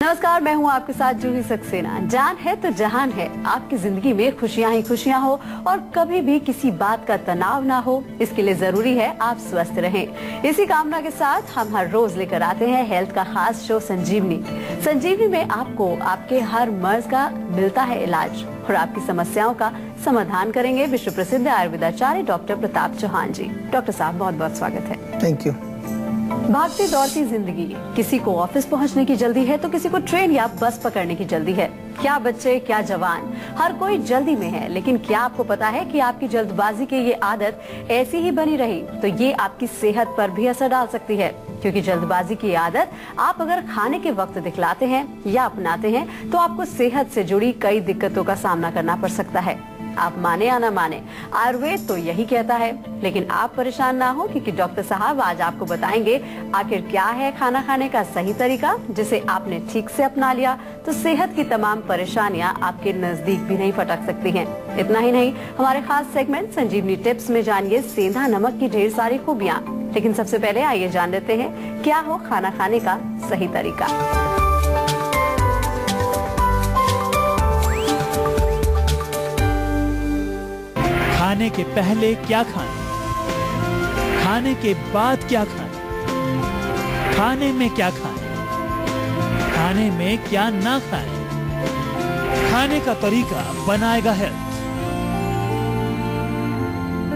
नमस्कार, मैं हूं आपके साथ जूही सक्सेना। जान है तो जहान है। आपकी जिंदगी में खुशियां ही खुशियां हो और कभी भी किसी बात का तनाव ना हो, इसके लिए जरूरी है आप स्वस्थ रहें। इसी कामना के साथ हम हर रोज लेकर आते हैं हेल्थ का खास शो संजीवनी। संजीवनी में आपको आपके हर मर्ज का मिलता है इलाज और आपकी समस्याओं का समाधान करेंगे विश्व प्रसिद्ध आयुर्वेदाचार्य डॉक्टर प्रताप चौहान जी। डॉक्टर साहब, बहुत बहुत स्वागत है। Thank you. भागती दौड़ती जिंदगी, किसी को ऑफिस पहुंचने की जल्दी है तो किसी को ट्रेन या बस पकड़ने की जल्दी है। क्या बच्चे क्या जवान, हर कोई जल्दी में है। लेकिन क्या आपको पता है कि आपकी जल्दबाजी की ये आदत ऐसी ही बनी रही तो ये आपकी सेहत पर भी असर डाल सकती है। क्योंकि जल्दबाजी की आदत आप अगर खाने के वक्त दिखलाते हैं या अपनाते हैं तो आपको सेहत से जुड़ी कई दिक्कतों का सामना करना पड़ सकता है। आप माने या ना माने, आयुर्वेद तो यही कहता है। लेकिन आप परेशान ना हो, क्योंकि डॉक्टर साहब आज आपको बताएंगे आखिर क्या है खाना खाने का सही तरीका, जिसे आपने ठीक से अपना लिया तो सेहत की तमाम परेशानियां आपके नजदीक भी नहीं फटक सकती हैं। इतना ही नहीं, हमारे खास सेगमेंट संजीवनी टिप्स में जानिए सेंधा नमक की ढेर सारी खूबियां। लेकिन सबसे पहले आइए जान लेते हैं क्या हो खाना खाने का सही तरीका। खाने के पहले क्या खाएं, खाने के बाद क्या खाएं, खाने में क्या खाएं, खाने में क्या ना खाएं, खाने का तरीका बनाएगा हेल्थ।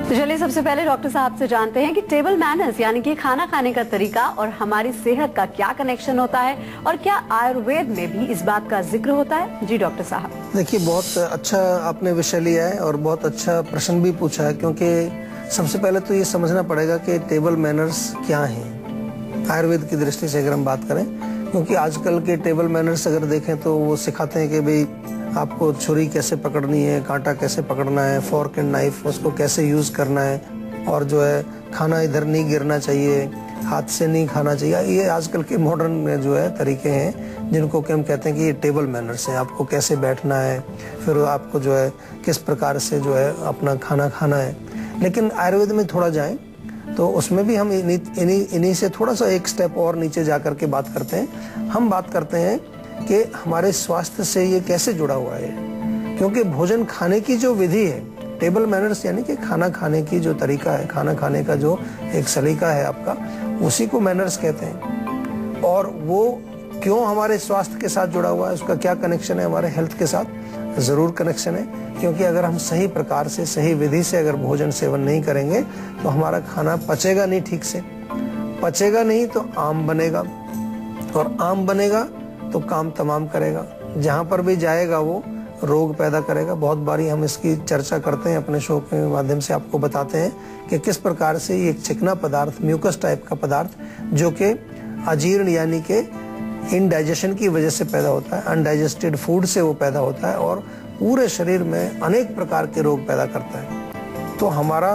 तो चलिए सबसे पहले डॉक्टर साहब से जानते हैं कि टेबल मैनर्स यानी कि खाना खाने का तरीका और हमारी सेहत का क्या कनेक्शन होता है और क्या आयुर्वेद में भी इस बात का जिक्र होता है। जी डॉक्टर साहब। देखिए, बहुत अच्छा आपने विषय लिया है और बहुत अच्छा प्रश्न भी पूछा है, क्योंकि सबसे पहले तो ये समझना पड़ेगा कि टेबल मैनर्स क्या हैं आयुर्वेद की दृष्टि से अगर हम बात करें। क्योंकि आजकल के टेबल मैनर्स अगर देखें तो वो सिखाते हैं कि भाई आपको छुरी कैसे पकड़नी है, कांटा कैसे पकड़ना है, फोर्क एंड नाइफ उसको कैसे यूज करना है, और जो है खाना इधर नहीं गिरना चाहिए, हाथ से नहीं खाना चाहिए। ये आजकल के मॉडर्न जो है तरीके हैं जिनको कि हम कहते हैं कि ये टेबल मैनर्स हैं। आपको कैसे बैठना है, फिर आपको जो है किस प्रकार से जो है अपना खाना खाना है। लेकिन आयुर्वेद में थोड़ा जाएं तो उसमें भी हम इन्हीं से थोड़ा सा एक स्टेप और नीचे जा करके बात करते हैं। हम बात करते हैं कि हमारे स्वास्थ्य से ये कैसे जुड़ा हुआ है। क्योंकि भोजन खाने की जो विधि है, टेबल मैनर्स यानी कि खाना खाने की जो तरीका है, खाना खाने का जो एक सलीका है आपका, उसी को मैनर्स कहते हैं। और वो क्यों हमारे स्वास्थ्य के साथ जुड़ा हुआ है, उसका क्या कनेक्शन है हमारे हेल्थ के साथ, जरूर कनेक्शन है। क्योंकि अगर हम सही प्रकार से सही विधि से अगर भोजन सेवन नहीं करेंगे तो हमारा खाना पचेगा नहीं, ठीक से पचेगा नहीं तो आम बनेगा, और आम बनेगा तो काम तमाम करेगा, जहां पर भी जाएगा वो रोग पैदा करेगा। बहुत बारी हम इसकी चर्चा करते हैं अपने शो के माध्यम से, आपको बताते हैं कि किस प्रकार से ये एक चिकना पदार्थ, म्यूकस टाइप का पदार्थ, जो कि अजीर्ण यानी कि इनडाइजेशन की वजह से पैदा होता है, अनडाइजेस्टेड फूड से वो पैदा होता है और पूरे शरीर में अनेक प्रकार के रोग पैदा करता है। तो हमारा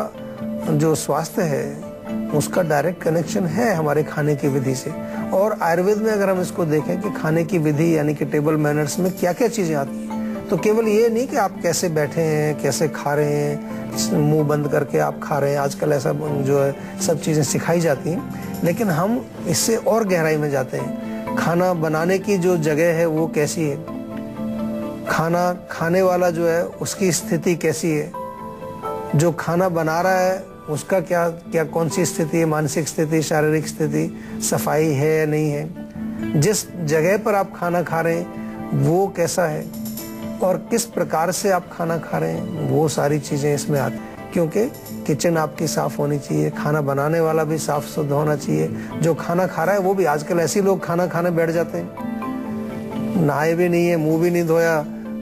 जो स्वास्थ्य है उसका डायरेक्ट कनेक्शन है हमारे खाने की विधि से। और आयुर्वेद में अगर हम इसको देखें कि खाने की विधि यानी कि टेबल मैनर्स में क्या क्या चीजें आती हैं, तो केवल ये नहीं कि आप कैसे बैठे हैं, कैसे खा रहे हैं, मुंह बंद करके आप खा रहे हैं, आजकल ऐसा जो है सब चीजें सिखाई जाती हैं। लेकिन हम इससे और गहराई में जाते हैं। खाना बनाने की जो जगह है वो कैसी है, खाना खाने वाला जो है उसकी स्थिति कैसी है, जो खाना बना रहा है उसका क्या कौन सी स्थिति है, मानसिक स्थिति, शारीरिक स्थिति, सफाई है या नहीं है, जिस जगह पर आप खाना खा रहे हैं वो कैसा है, और किस प्रकार से आप खाना खा रहे हैं, वो सारी चीजें इसमें आती हैं। क्योंकि किचन आपकी साफ होनी चाहिए, खाना बनाने वाला भी साफ सुथरा होना चाहिए, जो खाना खा रहा है वो भी। आजकल ऐसे लोग खाना खाने बैठ जाते हैं, नहाए भी नहीं है, मुंह भी नहीं धोया,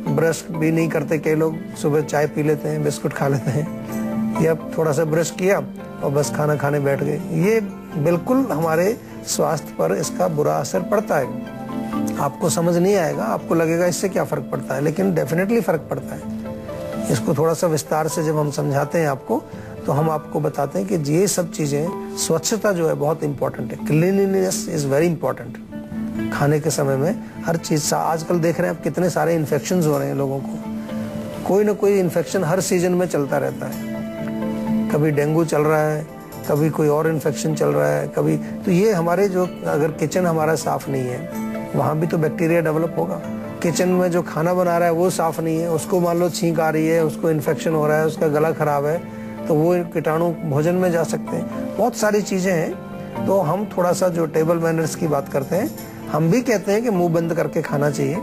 ब्रश भी नहीं करते। कई लोग सुबह चाय पी लेते हैं, बिस्कुट खा लेते हैं, या थोड़ा सा ब्रश किया और बस खाना खाने बैठ गए। ये बिल्कुल हमारे स्वास्थ्य पर इसका बुरा असर पड़ता है। आपको समझ नहीं आएगा, आपको लगेगा इससे क्या फर्क पड़ता है, लेकिन डेफिनेटली फर्क पड़ता है। इसको थोड़ा सा विस्तार से जब हम समझाते हैं आपको, तो हम आपको बताते हैं कि ये सब चीजें, स्वच्छता जो है बहुत इंपॉर्टेंट है। Cleanliness is very important. खाने के समय में हर चीज, आजकल देख रहे हैं आप कितने सारे इन्फेक्शन हो रहे हैं लोगों को, कोई ना कोई इन्फेक्शन हर सीजन में चलता रहता है। कभी डेंगू चल रहा है, कभी कोई और इन्फेक्शन चल रहा है, कभी। तो ये हमारे जो, अगर किचन हमारा साफ नहीं है, वहाँ भी तो बैक्टीरिया डेवलप होगा। किचन में जो खाना बना रहा है वो साफ नहीं है, उसको मान लो छींक आ रही है, उसको इन्फेक्शन हो रहा है, उसका गला खराब है, तो वो कीटाणु भोजन में जा सकते हैं। बहुत सारी चीजें हैं। तो हम थोड़ा सा जो टेबल मैनर्स की बात करते हैं, हम भी कहते हैं कि मुंह बंद करके खाना चाहिए,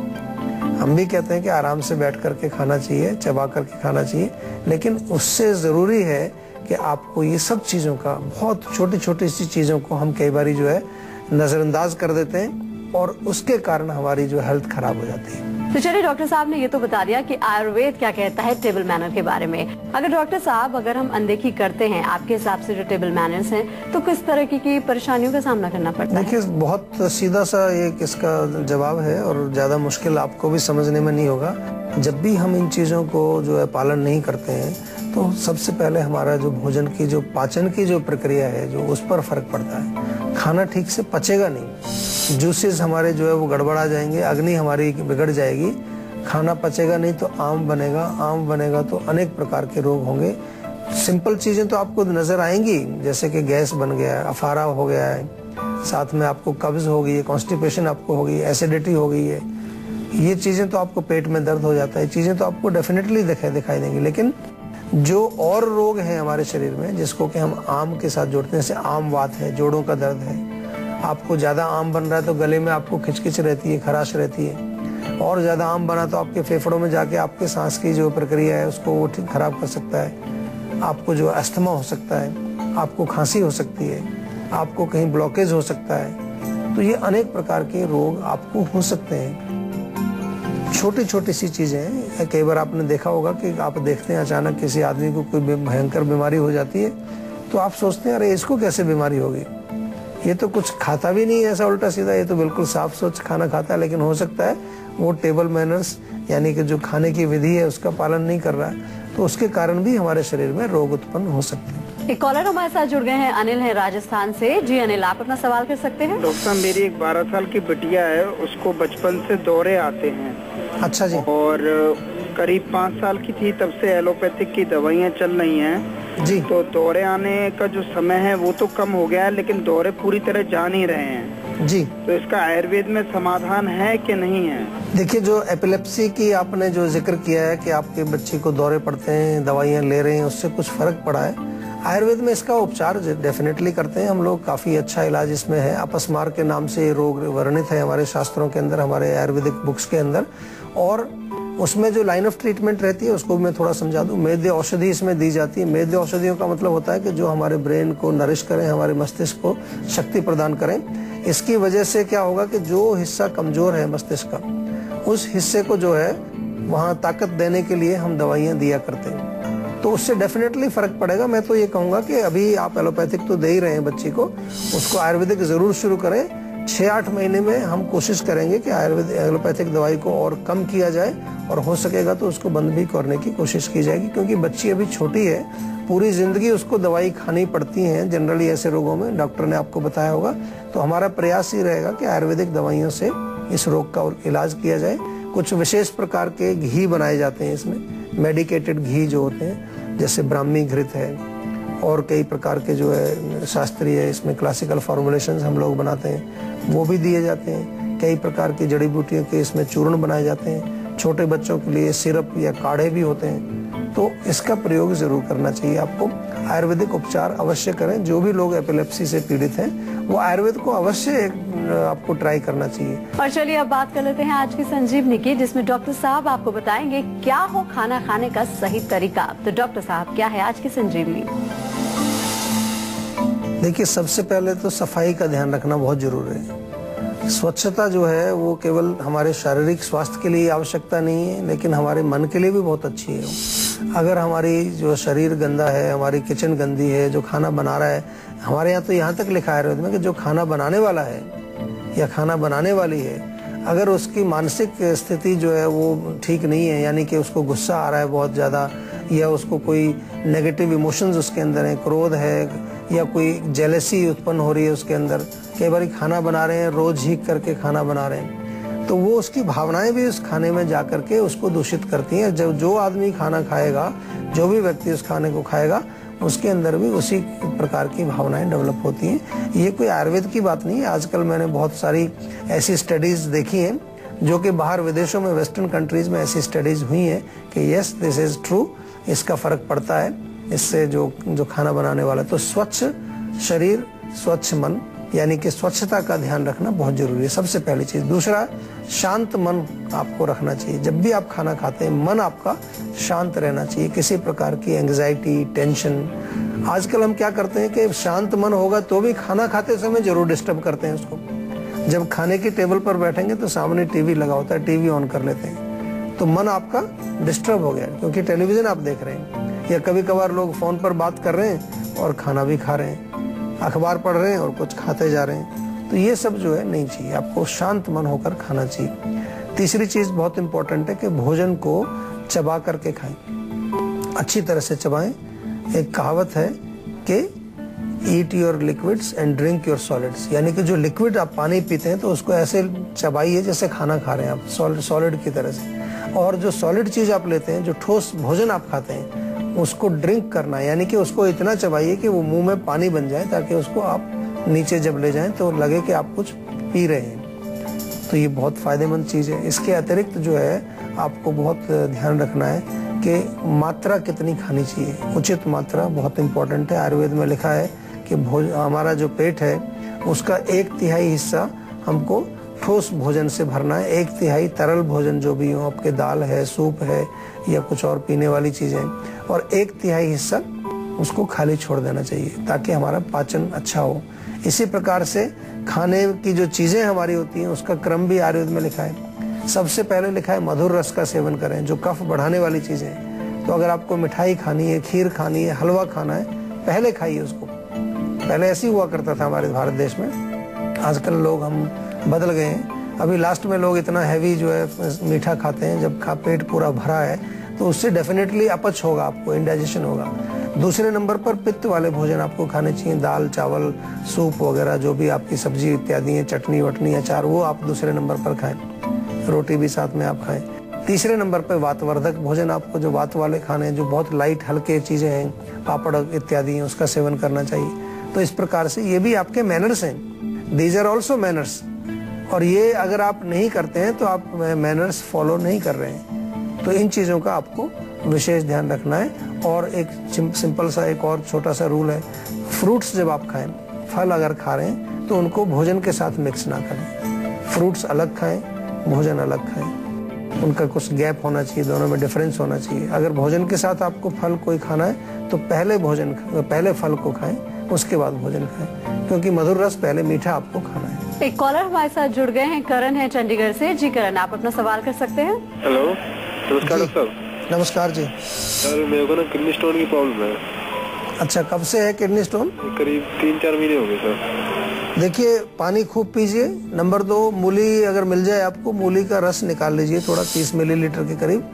हम भी कहते हैं कि आराम से बैठ करके खाना चाहिए, चबा करके खाना चाहिए, लेकिन उससे जरूरी है कि आपको ये सब चीजों का, बहुत छोटी छोटी सी चीजों को हम कई बार जो है नजरअंदाज कर देते हैं और उसके कारण हमारी जो हेल्थ खराब हो जाती है। तो चलिए डॉक्टर साहब ने ये तो बता दिया कि आयुर्वेद क्या कहता है टेबल मैनर के बारे में। अगर डॉक्टर साहब, अगर हम अनदेखी करते हैं आपके हिसाब से जो टेबल मैनर्स हैं, तो किस तरह की परेशानियों का सामना करना पड़ता है? देखिए, बहुत सीधा सा एक इसका जवाब है और ज्यादा मुश्किल आपको भी समझने में नहीं होगा। जब भी हम इन चीजों को जो है पालन नहीं करते हैं, तो सबसे पहले हमारा जो भोजन की जो पाचन की जो प्रक्रिया है, जो उस पर फर्क पड़ता है। खाना ठीक से पचेगा नहीं, जूसेस हमारे जो है वो गड़बड़ा जाएंगे, अग्नि हमारी बिगड़ जाएगी, खाना पचेगा नहीं तो आम बनेगा तो अनेक प्रकार के रोग होंगे। सिंपल चीजें तो आपको नजर आएंगी, जैसे कि गैस बन गया है, अफारा हो गया है, साथ में आपको कब्ज हो गई है, कॉन्स्टिपेशन आपको हो गई है, एसिडिटी हो गई है, ये चीजें तो आपको पेट में दर्द हो जाता है, चीजें तो आपको डेफिनेटली दिखाई देंगी। लेकिन जो और रोग हैं हमारे शरीर में, जिसको कि हम आम के साथ जोड़ते हैं, जैसे आम वात है, जोड़ों का दर्द है, आपको ज्यादा आम बन रहा है तो गले में आपको खिचखिच रहती है, खराश रहती है, और ज्यादा आम बना तो आपके फेफड़ों में जाके आपके सांस की जो प्रक्रिया है उसको वो खराब कर सकता है, आपको जो अस्थमा हो सकता है, आपको खांसी हो सकती है, आपको कहीं ब्लॉकेज हो सकता है। तो ये अनेक प्रकार के रोग आपको हो सकते हैं। छोटी छोटी सी चीजें हैं। कई बार आपने देखा होगा कि आप देखते हैं अचानक किसी आदमी को कोई भयंकर बीमारी हो जाती है, तो आप सोचते हैं अरे इसको कैसे बीमारी होगी, ये तो कुछ खाता भी नहीं है ऐसा उल्टा सीधा, ये तो बिल्कुल साफ स्वच्छ खाना खाता है, लेकिन हो सकता है वो टेबल मैनर्स यानी कि जो खाने की विधि है उसका पालन नहीं कर रहा है, तो उसके कारण भी हमारे शरीर में रोग उत्पन्न हो सकते हैं। एक कॉलर हमारे साथ जुड़ गए हैं, अनिल है राजस्थान से। जी अनिल, आप अपना सवाल कर सकते हैं। डॉक्टर साहब, मेरी एक 12 साल की बिटिया है, उसको बचपन से दौरे आते हैं। अच्छा जी। और करीब 5 साल की थी तब से एलोपैथिक की दवाइयाँ चल रही हैं जी। तो दौरे आने का जो समय है वो तो कम हो गया है, लेकिन दौरे पूरी तरह जा नहीं रहे हैं जी। तो इसका आयुर्वेद में समाधान है कि नहीं है? देखिए, जो एपिलेप्सी की आपने जो जिक्र किया है कि आपके बच्चे को दौरे पड़ते हैं, दवाइयाँ ले रहे हैं, उससे कुछ फर्क पड़ा है, आयुर्वेद में इसका उपचार डेफिनेटली करते हैं हम लोग, काफी अच्छा इलाज इसमें है। अपस्मार के नाम से ये रोग वर्णित है हमारे शास्त्रों के अंदर, हमारे आयुर्वेदिक बुक्स के अंदर, और उसमें जो लाइन ऑफ ट्रीटमेंट रहती है उसको भी मैं थोड़ा समझा दूं। मेद्य औषधि इसमें दी जाती है। मेद्य औषधियों का मतलब होता है कि जो हमारे ब्रेन को नरिश करें, हमारे मस्तिष्क को शक्ति प्रदान करें। इसकी वजह से क्या होगा कि जो हिस्सा कमजोर है मस्तिष्क का, उस हिस्से को जो है वहाँ ताकत देने के लिए हम दवाइयाँ दिया करते हैं, तो उससे डेफिनेटली फर्क पड़ेगा। मैं तो ये कहूँगा कि अभी आप एलोपैथिक तो दे ही रहे हैं बच्ची को, उसको आयुर्वेदिक जरूर शुरू करें। 6-8 महीने में हम कोशिश करेंगे कि आयुर्वेदिक एलोपैथिक दवाई को और कम किया जाए, और हो सकेगा तो उसको बंद भी करने की कोशिश की जाएगी, क्योंकि बच्ची अभी छोटी है, पूरी जिंदगी उसको दवाई खानी पड़ती है जनरली ऐसे रोगों में, डॉक्टर ने आपको बताया होगा। तो हमारा प्रयास ही रहेगा कि आयुर्वेदिक दवाइयों से इस रोग का इलाज किया जाए। कुछ विशेष प्रकार के घी बनाए जाते हैं इसमें, मेडिकेटेड घी जो होते हैं, जैसे ब्राह्मी घृत है, और कई प्रकार के जो है शास्त्रीय इसमें क्लासिकल फॉर्मुलेशंस हम लोग बनाते हैं, वो भी दिए जाते हैं। कई प्रकार की जड़ी बूटियों के इसमें चूर्ण बनाए जाते हैं। छोटे बच्चों के लिए सिरप या काढ़े भी होते हैं, तो इसका प्रयोग जरूर करना चाहिए आपको। आयुर्वेदिक उपचार अवश्य करें। जो भी लोग एपिलेप्सी से पीड़ित हैं वो आयुर्वेद को अवश्य आपको ट्राई करना चाहिए। और चलिए अब बात कर लेते हैं आज की संजीवनी की, जिसमें डॉक्टर साहब आपको बताएंगे क्या हो खाना खाने का सही तरीका। तो डॉक्टर साहब, क्या है आज की संजीवनी? देखिए, सबसे पहले तो सफाई का ध्यान रखना बहुत जरूरी है। स्वच्छता जो है वो केवल हमारे शारीरिक स्वास्थ्य के लिए आवश्यकता नहीं है, लेकिन हमारे मन के लिए भी बहुत अच्छी है। अगर हमारी जो शरीर गंदा है, हमारी किचन गंदी है, जो खाना बना रहा है, हमारे यहाँ तो यहाँ तक लिखा है में कि जो खाना बनाने वाला है या खाना बनाने वाली है, अगर उसकी मानसिक स्थिति जो है वो ठीक नहीं है, यानी कि उसको गुस्सा आ रहा है बहुत ज्यादा, या उसको कोई नेगेटिव इमोशंस उसके अंदर है, क्रोध है, या कोई जेलसी उत्पन्न हो रही है उसके अंदर, कई बार खाना बना रहे हैं, रोज झीक करके खाना बना रहे हैं, तो वो उसकी भावनाएं भी उस खाने में जा करके उसको दूषित करती हैं। जब जो आदमी खाना खाएगा, जो भी व्यक्ति उस खाने को खाएगा, उसके अंदर भी उसी प्रकार की भावनाएं डेवलप होती हैं। ये कोई आयुर्वेद की बात नहीं है। आजकल मैंने बहुत सारी ऐसी स्टडीज देखी हैं जो कि बाहर विदेशों में, वेस्टर्न कंट्रीज में ऐसी स्टडीज हुई हैं कि यस दिस इज ट्रू, इसका फर्क पड़ता है इससे जो खाना बनाने वाला। तो स्वच्छ शरीर, स्वच्छ मन, यानी कि स्वच्छता का ध्यान रखना बहुत जरूरी है, सबसे पहली चीज। दूसरा, शांत मन आपको रखना चाहिए। जब भी आप खाना खाते हैं मन आपका शांत रहना चाहिए, किसी प्रकार की एंग्जाइटी, टेंशन। आजकल हम क्या करते हैं कि शांत मन होगा तो भी खाना खाते समय जरूर डिस्टर्ब करते हैं उसको। जब खाने की टेबल पर बैठेंगे तो सामने टीवी लगा होता है, टीवी ऑन कर लेते हैं तो मन आपका डिस्टर्ब हो गया क्योंकि टेलीविजन आप देख रहे हैं, या कभी कभार लोग फोन पर बात कर रहे हैं और खाना भी खा रहे हैं, अखबार पढ़ रहे हैं और कुछ खाते जा रहे हैं। तो ये सब जो है नहीं चाहिए, आपको शांत मन होकर खाना चाहिए। तीसरी चीज बहुत इंपॉर्टेंट है कि भोजन को चबा करके खाएं, अच्छी तरह से चबाएं। एक कहावत है कि eat your liquids and drink your solids, यानी कि जो लिक्विड आप पानी पीते हैं तो उसको ऐसे चबाइए जैसे खाना खा रहे हैं आप, सॉलिड की तरह से। और जो सॉलिड चीज आप लेते हैं, जो ठोस भोजन आप खाते हैं, उसको ड्रिंक करना, यानी कि उसको इतना चबाइए कि वो मुंह में पानी बन जाए, ताकि उसको आप नीचे जब ले जाएं तो लगे कि आप कुछ पी रहे हैं। तो ये बहुत फायदेमंद चीज है। इसके अतिरिक्त जो है आपको बहुत ध्यान रखना है कि मात्रा कितनी खानी चाहिए, उचित मात्रा बहुत इंपॉर्टेंट है। आयुर्वेद में लिखा है कि हमारा जो पेट है उसका 1/3 हिस्सा हमको ठोस भोजन से भरना है, 1/3 तरल भोजन जो भी हो, आपके दाल है, सूप है या कुछ और पीने वाली चीजें, और 1/3 हिस्सा उसको खाली छोड़ देना चाहिए ताकि हमारा पाचन अच्छा हो। इसी प्रकार से खाने की जो चीजें हमारी होती हैं उसका क्रम भी आयुर्वेद में लिखा है। सबसे पहले लिखा है मधुर रस का सेवन करें, जो कफ बढ़ाने वाली चीजें हैं। तो अगर आपको मिठाई खानी है, खीर खानी है, हलवा खाना है, पहले खाइए उसको। पहले ऐसे ही हुआ करता था हमारे भारत देश में, आजकल लोग हम बदल गए हैं। अभी लास्ट में लोग इतना हैवी जो है मीठा खाते हैं, जब पेट पूरा भरा है तो उससे डेफिनेटली अपच होगा, आपको इंडाइजेशन होगा। दूसरे नंबर पर पित्त वाले भोजन आपको खाने चाहिए, दाल चावल सूप वगैरह जो भी आपकी सब्जी इत्यादि है, चटनी वटनी अचार, वो आप दूसरे नंबर पर खाएं, रोटी भी साथ में आप खाएं। तीसरे नंबर पर वातवर्धक भोजन, आपको जो वात वाले खाने हैं, जो बहुत लाइट हल्के चीजें हैं, पापड़ इत्यादि हैं, उसका सेवन करना चाहिए। तो इस प्रकार से ये भी आपके मैनर्स हैं, दीज आर ऑल्सो मैनर्स। और ये अगर आप नहीं करते हैं तो आप मैनर्स फॉलो नहीं कर रहे हैं। तो इन चीजों का आपको विशेष ध्यान रखना है। और एक सिंपल सा एक और छोटा सा रूल है, फ्रूट्स जब आप खाएं, फल अगर खा रहे हैं तो उनको भोजन के साथ मिक्स ना करें। फ्रूट्स अलग खाएं, भोजन अलग खाएं, उनका कुछ गैप होना चाहिए, दोनों में डिफरेंस होना चाहिए। अगर भोजन के साथ आपको फल कोई खाना है तो पहले फल को खाएं, उसके बाद भोजन खाएं, क्योंकि मधुर रस पहले, मीठा आपको खाना है। एक कॉलर हमारे साथ जुड़ गए हैं, करण है चंडीगढ़ से। जी करण, आप अपना सवाल कर सकते हैं। हेलो, नमस्कार डॉक्टर। नमस्कार जी। सर मेरे को ना किडनी स्टोन की प्रॉब्लम है। अच्छा, कब से है किडनी स्टोन? करीब 3-4 महीने हो गए सर। देखिए, पानी खूब पीजिए। नंबर 2, मूली अगर मिल जाए आपको, मूली का रस निकाल लीजिए थोड़ा, 30 मिलीलीटर के करीब,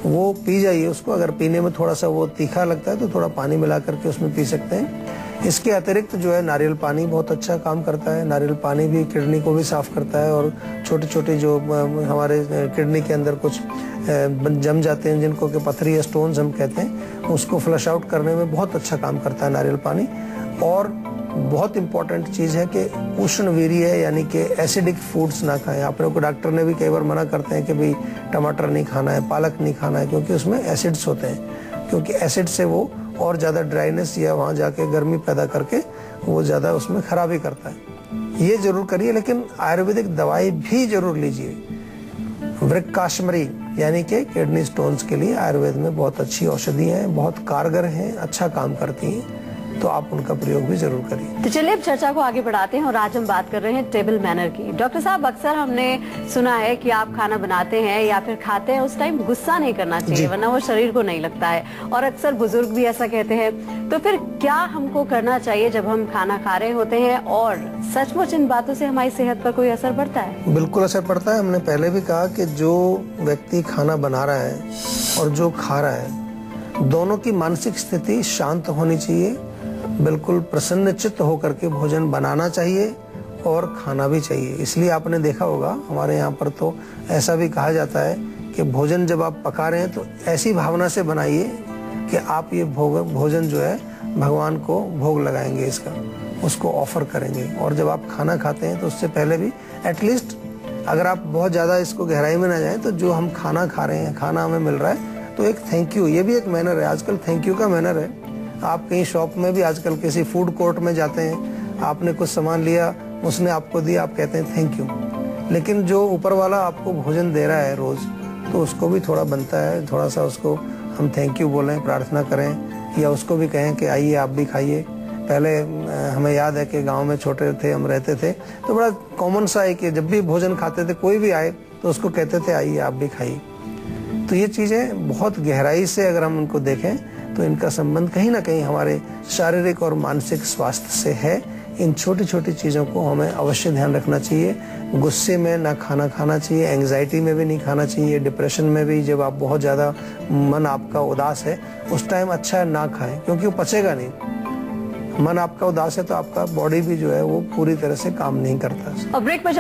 वो पी जाइए उसको। अगर पीने में थोड़ा सा वो तीखा लगता है तो थोड़ा पानी मिला करके उसमें पी सकते हैं। इसके अतिरिक्त जो है नारियल पानी बहुत अच्छा काम करता है। नारियल पानी भी किडनी को भी साफ करता है, और छोटे छोटे जो हमारे किडनी के अंदर कुछ जम जाते हैं, जिनको कि पथरी या स्टोन्स हम कहते हैं, उसको फ्लश आउट करने में बहुत अच्छा काम करता है नारियल पानी। और बहुत इंपॉर्टेंट चीज है कि उष्ण वीर्य है, यानी कि एसिडिक फूड्स ना खाएं। आपने को डॉक्टर ने भी कई बार मना करते हैं कि भाई टमाटर नहीं खाना है, पालक नहीं खाना है, क्योंकि उसमें एसिड्स होते हैं। क्योंकि एसिड से वो और ज्यादा ड्राइनेस या वहां जाके गर्मी पैदा करके वो ज्यादा उसमें खराबी करता है। ये जरूर करिए, लेकिन आयुर्वेदिक दवाई भी जरूर लीजिए। वृक्काश्मरी यानी कि किडनी स्टोन्स के लिए आयुर्वेद में बहुत अच्छी औषधि हैं, बहुत कारगर हैं, अच्छा काम करती हैं, तो आप उनका प्रयोग भी जरूर करिए। तो चलिए अब चर्चा को आगे बढ़ाते हैं, और आज हम बात कर रहे हैं टेबल मैनर की। डॉक्टर साहब, अक्सर हमने सुना है कि आप खाना बनाते हैं या फिर खाते हैं, उस टाइम गुस्सा नहीं करना चाहिए, वरना वो शरीर को नहीं लगता है, और अक्सर बुजुर्ग भी ऐसा कहते हैं। तो फिर क्या हमको करना चाहिए जब हम खाना खा रहे होते हैं, और सचमुच इन बातों से हमारी सेहत पर कोई असर पड़ता है? बिल्कुल असर पड़ता है। हमने पहले भी कहा कि जो व्यक्ति खाना बना रहा है और जो खा रहा है, दोनों की मानसिक स्थिति शांत होनी चाहिए, बिल्कुल प्रसन्न चित्त होकर के भोजन बनाना चाहिए और खाना भी चाहिए। इसलिए आपने देखा होगा हमारे यहाँ पर तो ऐसा भी कहा जाता है कि भोजन जब आप पका रहे हैं तो ऐसी भावना से बनाइए कि आप ये भोजन जो है भगवान को भोग लगाएंगे, इसका उसको ऑफर करेंगे। और जब आप खाना खाते हैं तो उससे पहले भी एटलीस्ट, अगर आप बहुत ज़्यादा इसको गहराई में ना जाएं, तो जो हम खाना खा रहे हैं, खाना हमें मिल रहा है, तो एक थैंक यू, ये भी एक मैनर है। आजकल थैंक यू का मैनर है। आप कहीं शॉप में भी आजकल किसी फूड कोर्ट में जाते हैं, आपने कुछ सामान लिया, उसने आपको दिया, आप कहते हैं थैंक यू। लेकिन जो ऊपर वाला आपको भोजन दे रहा है रोज, तो उसको भी थोड़ा बनता है, थोड़ा सा उसको हम थैंक यू बोलें, प्रार्थना करें, या उसको भी कहें कि आइए आप भी खाइए। पहले हमें याद है कि गांव में छोटे थे, हम रहते थे, तो बड़ा कॉमन सा है कि जब भी भोजन खाते थे, कोई भी आए तो उसको कहते थे आइए आप भी खाइए। तो ये चीज़ें बहुत गहराई से अगर हम उनको देखें तो इनका संबंध कहीं ना कहीं हमारे शारीरिक और मानसिक स्वास्थ्य से है। इन छोटी छोटी चीज़ों को हमें अवश्य ध्यान रखना चाहिए। गुस्से में ना खाना खाना चाहिए, एंग्जाइटी में भी नहीं खाना चाहिए, डिप्रेशन में भी, जब आप बहुत ज़्यादा मन आपका उदास है उस टाइम अच्छा है ना खाएं, क्योंकि वो पचेगा नहीं। मन आपका उदास है तो आपका बॉडी भी जो है वो पूरी तरह से काम नहीं करता। और ब्रेक में